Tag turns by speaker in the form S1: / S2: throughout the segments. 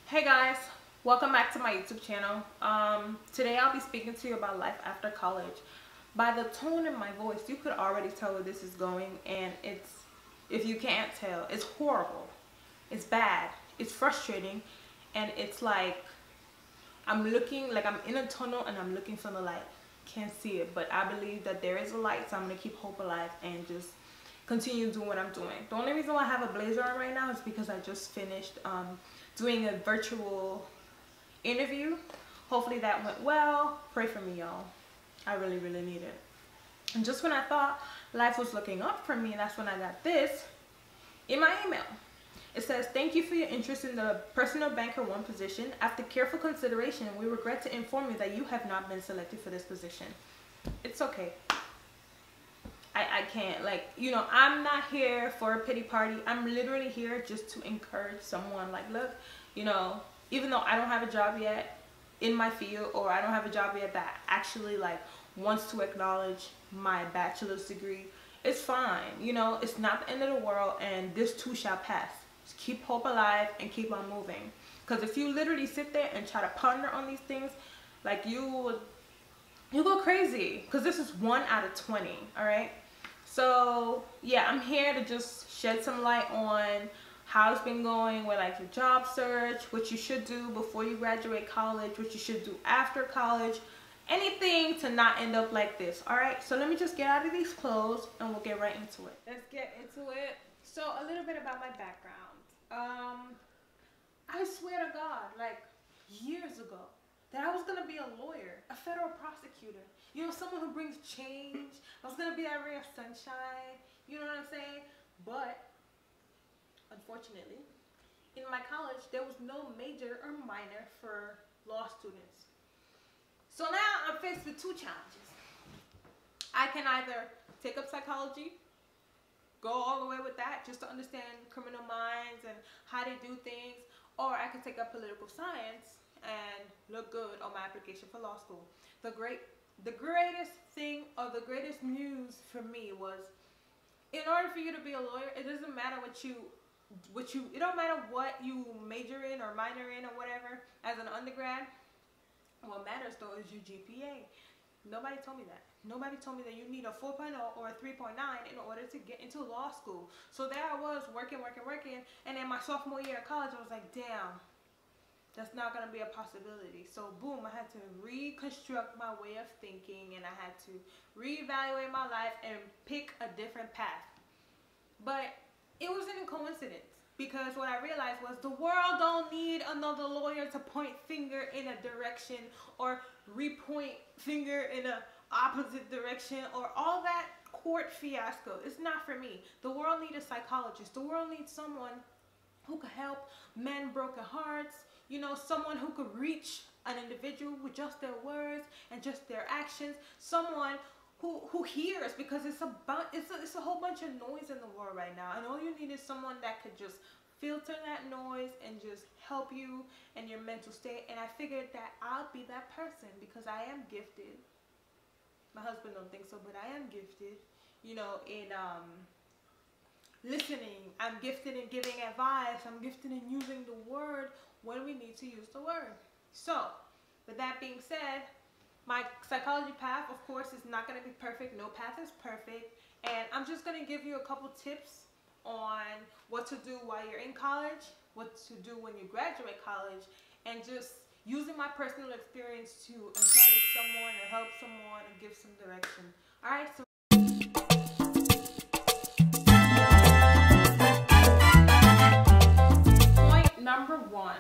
S1: Hey guys, welcome back to my YouTube channel. Today I'll be speaking to you about life after college. By the tone in my voice, you could already tell where this is going, and if you can't tell, it's horrible. It's bad. It's frustrating, and it's like I'm in a tunnel and I'm looking for the light. Can't see it, but I believe that there is a light, so I'm gonna keep hope alive and just continue doing what I'm doing. The only reason why I have a blazer on right now is because I just finished doing a virtual interview. Hopefully that went well. Pray for me, y'all. I really need it. And just when I thought life was looking up for me, that's when I got this in my email. It says, "Thank you for your interest in the personal banker 1 position. After careful consideration, we regret to inform you that you have not been selected for this position." It's okay. I can't, I'm not here for a pity party. I'm literally here just to encourage someone. Like, look, even though I don't have a job yet in my field, or I don't have a job yet that actually wants to acknowledge my bachelor's degree, it's fine. It's not the end of the world, and this too shall pass. Just keep hope alive and keep on moving. Because if you literally sit there and try to ponder on these things, you go crazy. Because this is 1 out of 20, all right? So yeah, I'm here to just shed some light on how it's been going with your job search, what you should do before you graduate college, what you should do after college, anything to not end up like this. All right, so let me just get out of these clothes and we'll get right into it. Let's get into it. So a little bit about my background. I swear to God, years ago, that I was gonna be a lawyer, a federal prosecutor, someone who brings change. I was gonna be that ray of sunshine, you know what I'm saying? But unfortunately, in my college, there was no major or minor for law students. So now I'm faced with 2 challenges. I can either take up psychology, go all the way with that just to understand criminal minds and how they do things, or I could take up political science and look good on my application for law school. The greatest thing, or the greatest news for me was, in order for you to be a lawyer, it doesn't matter it don't matter what you major in or minor in or whatever as an undergrad. What matters though is your GPA. Nobody told me that. Nobody told me that you need a 4.0 or a 3.9 in order to get into law school. So there I was working, and in my sophomore year of college, I was like, damn, that's not going to be a possibility. So boom, I had to reconstruct my way of thinking, and I had to reevaluate my life and pick a different path. But it wasn't a coincidence, because what I realized was the world don't need another lawyer to point finger in a direction or repoint finger in a opposite direction or all that court fiasco. It's not for me. The world needs a psychologist. The world needs someone who could help mend broken hearts, someone who could reach an individual with just their words and just their actions, someone who hears, because it's a whole bunch of noise in the world right now, and all you need is someone that could just filter that noise and just help you and your mental state. And I figured that I'll be that person, because I am gifted. My husband don't think so, but I am gifted, in listening. I'm gifted in giving advice. I'm gifted in using the word when we need to use the word. So, with that being said, my psychology path, of course, is not going to be perfect. No path is perfect. And I'm just going to give you a couple tips on what to do while you're in college, what to do when you graduate college, and just using my personal experience to encourage someone or help someone and give some direction. All right, so point number 1.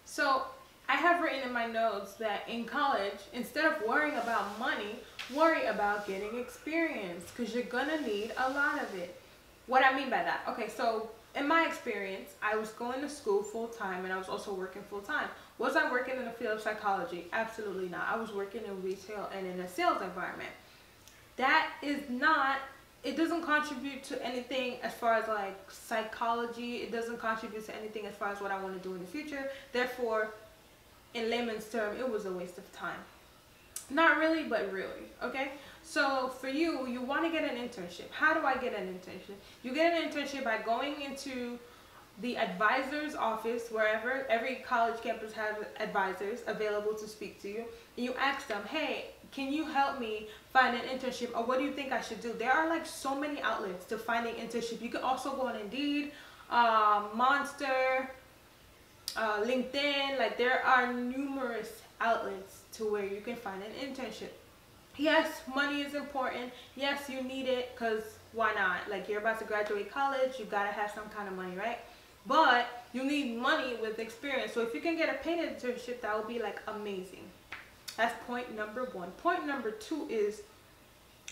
S1: So I have written in my notes that in college, instead of worrying about money, worry about getting experience, because you're gonna need a lot of it. What I mean by that, okay, so in my experience, I was going to school full-time and I was also working full-time. Was I working in the field of psychology? Absolutely not. I was working in retail and in a sales environment. That is not, it doesn't contribute to anything as far as psychology. It doesn't contribute to anything as far as what I want to do in the future. Therefore, in layman's term, it was a waste of time. Not really, but really, okay? So for you, you want to get an internship. How do I get an internship? You get an internship by going into the advisor's office, wherever, every college campus has advisors available to speak to you. And you ask them, hey, can you help me find an internship, or what do you think I should do? There are like so many outlets to finding internship. You can also go on Indeed, Monster, LinkedIn. Like, there are numerous outlets to where you can find an internship. Yes, money is important. Yes, you need it, because why not? Like, you're about to graduate college, you gotta have some kind of money, right? But you need money with experience. So if you can get a paid internship, that would be like amazing. That's point number one. Point number two is,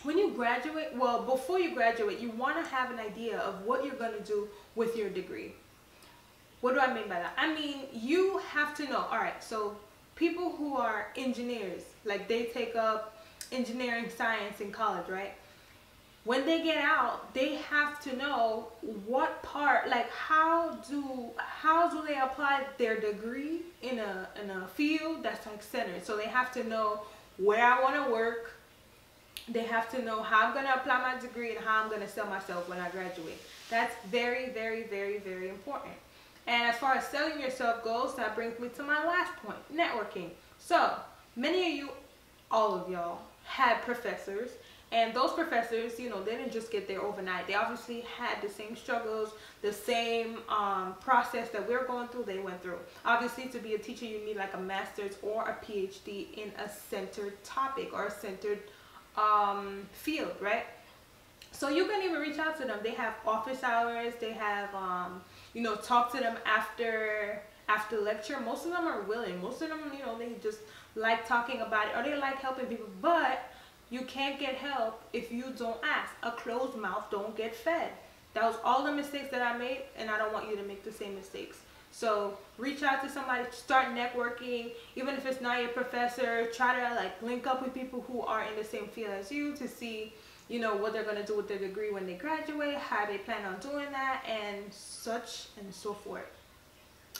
S1: when you graduate, well, before you graduate, you want to have an idea of what you're going to do with your degree. What do I mean by that? I mean, you have to know, all right, so people who are engineers, like they take up engineering science in college, right? When they get out, they have to know what part, like how do they apply their degree in a field that's like centered. So they have to know where I want to work. They have to know how I'm going to apply my degree and how I'm going to sell myself when I graduate. That's very, very, very, very important. And as far as selling yourself goes, that brings me to my last point, networking. So many of you, all of y'all, had professors. And those professors, you know, they didn't just get there overnight. They obviously had the same struggles, the same process that we're going through, they went through. Obviously, to be a teacher, you need like a master's or a PhD in a centered topic or a centered field, right? So you can even reach out to them. They have office hours. They have, you know, talk to them after lecture. Most of them are willing. Most of them, you know, they just like talking about it, or they like helping people. But you can't get help if you don't ask. A closed mouth don't get fed. That was all the mistakes that I made, and I don't want you to make the same mistakes. So reach out to somebody, start networking. Even if it's not your professor, try to like link up with people who are in the same field as you to see, you know, what they're going to do with their degree when they graduate, how they plan on doing that, and such and so forth.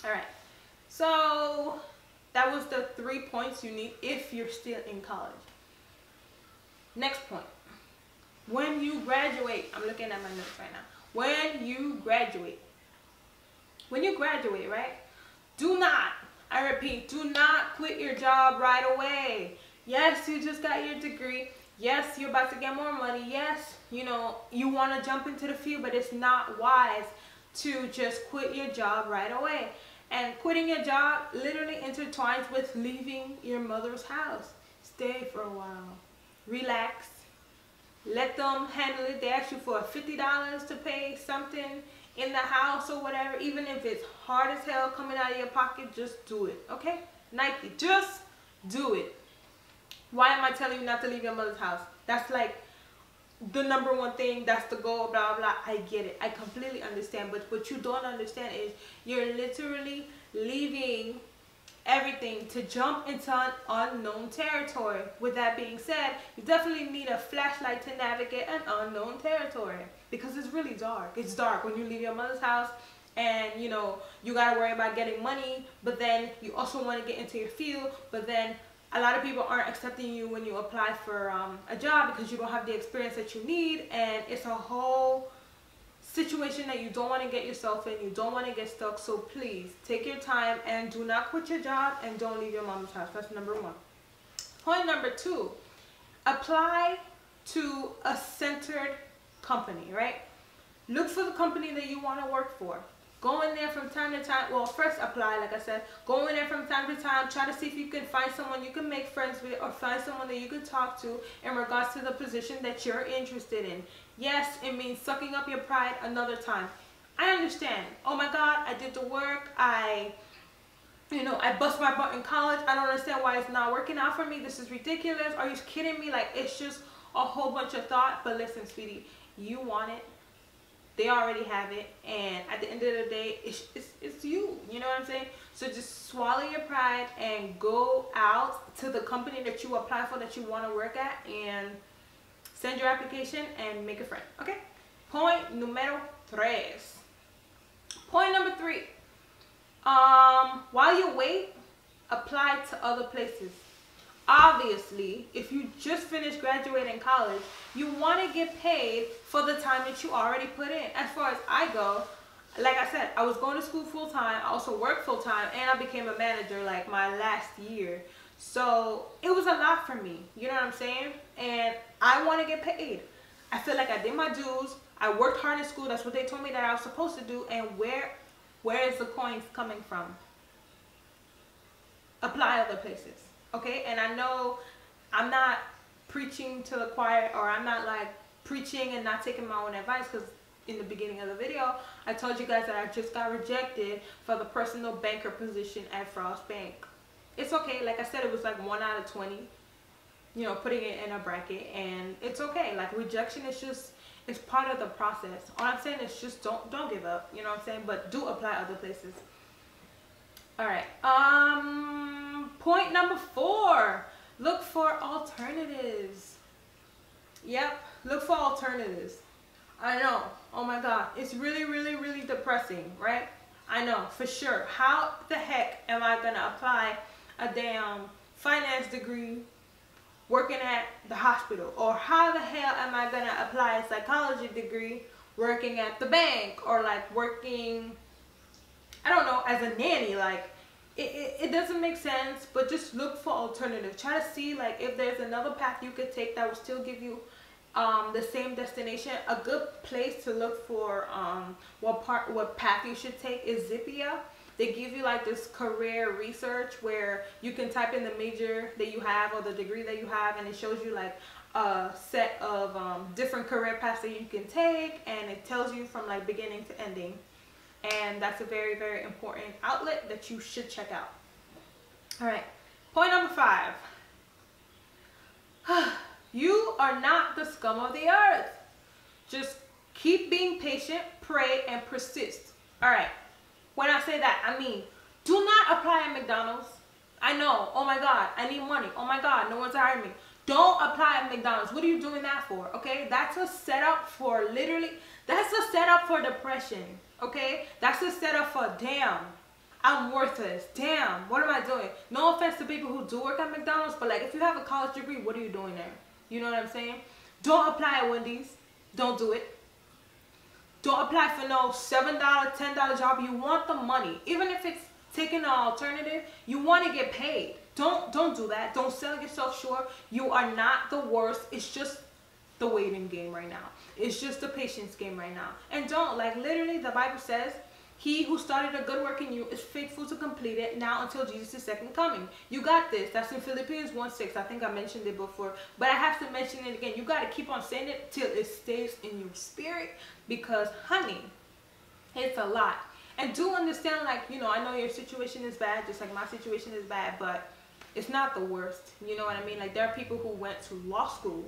S1: All right. So that was the 3 points you need if you're still in college. Next point. When you graduate, I'm looking at my notes right now. When you graduate, right? Do not, I repeat, do not quit your job right away. Yes, you just got your degree. Yes, you're about to get more money. Yes, you know, you want to jump into the field, but it's not wise to just quit your job right away. And quitting your job literally intertwines with leaving your mother's house. Stay for a while. Relax. Let them handle it. They ask you for $50 to pay something in the house or whatever. Even if it's hard as hell coming out of your pocket, just do it. Okay? Nike, just do it. Why am I telling you not to leave your mother's house? That's like the number one thing. That's the goal, blah, blah. I get it. I completely understand. But what you don't understand is you're literally leaving everything to jump into an unknown territory. With that being said, you definitely need a flashlight to navigate an unknown territory, because it's really dark. It's dark when you leave your mother's house, and you know you gotta worry about getting money, but then you also want to get into your field, but then a lot of people aren't accepting you when you apply for a job because you don't have the experience that you need, and it's a whole situation that you don't want to get yourself in. You don't want to get stuck. So please take your time and do not quit your job, and don't leave your mom's house. That's number one. Point number two, apply to a centered company, right? Look for the company that you want to work for. Go in there from time to time. Well, first apply, like I said. Go in there from time to time. Try to see if you can find someone you can make friends with, or find someone that you can talk to in regards to the position that you're interested in. Yes, it means sucking up your pride another time. I understand. Oh my God, I did the work. I bust my butt in college. I don't understand why it's not working out for me. This is ridiculous. Are you kidding me? Like, it's just a whole bunch of thought. But listen, sweetie, you want it. They already have it, and at the end of the day, it's you. You know what I'm saying? So just swallow your pride and go out to the company that you apply for, that you want to work at, and send your application and make a friend. Okay? Point numero tres. Point number 3. While you wait, apply to other places. Obviously, if you just finished graduating college, you want to get paid for the time that you already put in. As far as I go, like I said, I was going to school full time. I also worked full time, and I became a manager like my last year. So it was a lot for me. You know what I'm saying? And I want to get paid. I feel like I did my dues. I worked hard in school. That's what they told me that I was supposed to do. And where is the coins coming from? Apply other places. Okay? And I know I'm not preaching to the choir, or I'm not like preaching and not taking my own advice, because in the beginning of the video, I told you guys that I just got rejected for the personal banker position at Frost Bank. It's okay. Like I said, it was like 1 out of 20, you know, putting it in a bracket, and it's okay. Like, rejection is just, it's part of the process. All I'm saying is just don't give up, you know what I'm saying? But do apply other places. All right. Point number 4, look for alternatives. Yep, look for alternatives. I know. Oh my God, it's really, really, really depressing, right? I know, for sure. How the heck am I gonna apply a damn finance degree working at the hospital? Or how the hell am I gonna apply a psychology degree working at the bank? Or like working, I don't know, as a nanny? Like, it doesn't make sense. But just look for alternatives. Try to see like if there's another path you could take that will still give you the same destination. A good place to look for what path you should take is Zippia. They give you like this career research where you can type in the major that you have or the degree that you have, and it shows you like a set of different career paths that you can take, and it tells you from like beginning to ending. And that's a very, very important outlet that you should check out. All right, point number 5. You are not the scum of the earth. Just keep being patient, pray, and persist. All right. When I say that, I mean, do not apply at McDonald's. I know. Oh my God, I need money. Oh my God, no one's hiring me. Don't apply at McDonald's. What are you doing that for? Okay, that's a setup for that's a setup for depression. Okay, that's a setup for damn, I'm worthless. Damn, what am I doing? No offense to people who do work at McDonald's, but like if you have a college degree, what are you doing there? You know what I'm saying? Don't apply at Wendy's. Don't do it. Don't apply for no $7, $10 job. You want the money. Even if it's taking an alternative, you want to get paid. Don't do that. Don't sell yourself short. You are not the worst. It's just the waiting game right now. It's just the patience game right now. And don't, like, literally the Bible says, he who started a good work in you is faithful to complete it now until Jesus' second coming. You got this. That's in Philippians 1:6. I think I mentioned it before, but I have to mention it again. You got to keep on saying it till it stays in your spirit, because, honey, it's a lot. And do understand, like, you know, I know your situation is bad, just like my situation is bad, but it's not the worst. You know what I mean? Like, there are people who went to law school,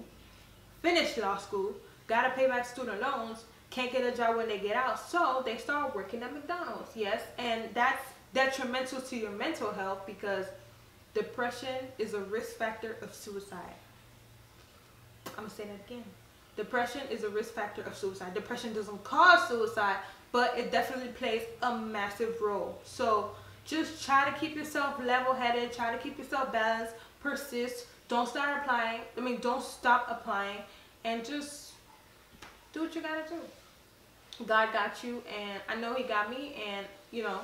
S1: finished law school, got to pay back student loans, can't get a job when they get out, so they start working at McDonald's. Yes, and that's detrimental to your mental health, because depression is a risk factor of suicide. I'm gonna say that again. Depression is a risk factor of suicide. Depression doesn't cause suicide, but it definitely plays a massive role. So just try to keep yourself level-headed, try to keep yourself balanced, persist, don't start applying, don't stop applying, and just do what you gotta do. God got you, and I know he got me, and you know,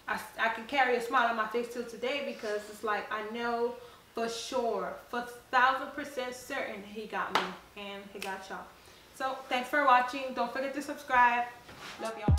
S1: I can carry a smile on my face till today, because it's like I know for sure, for 1000% certain he got me, and he got y'all. So thanks for watching. Don't forget to subscribe. Love y'all.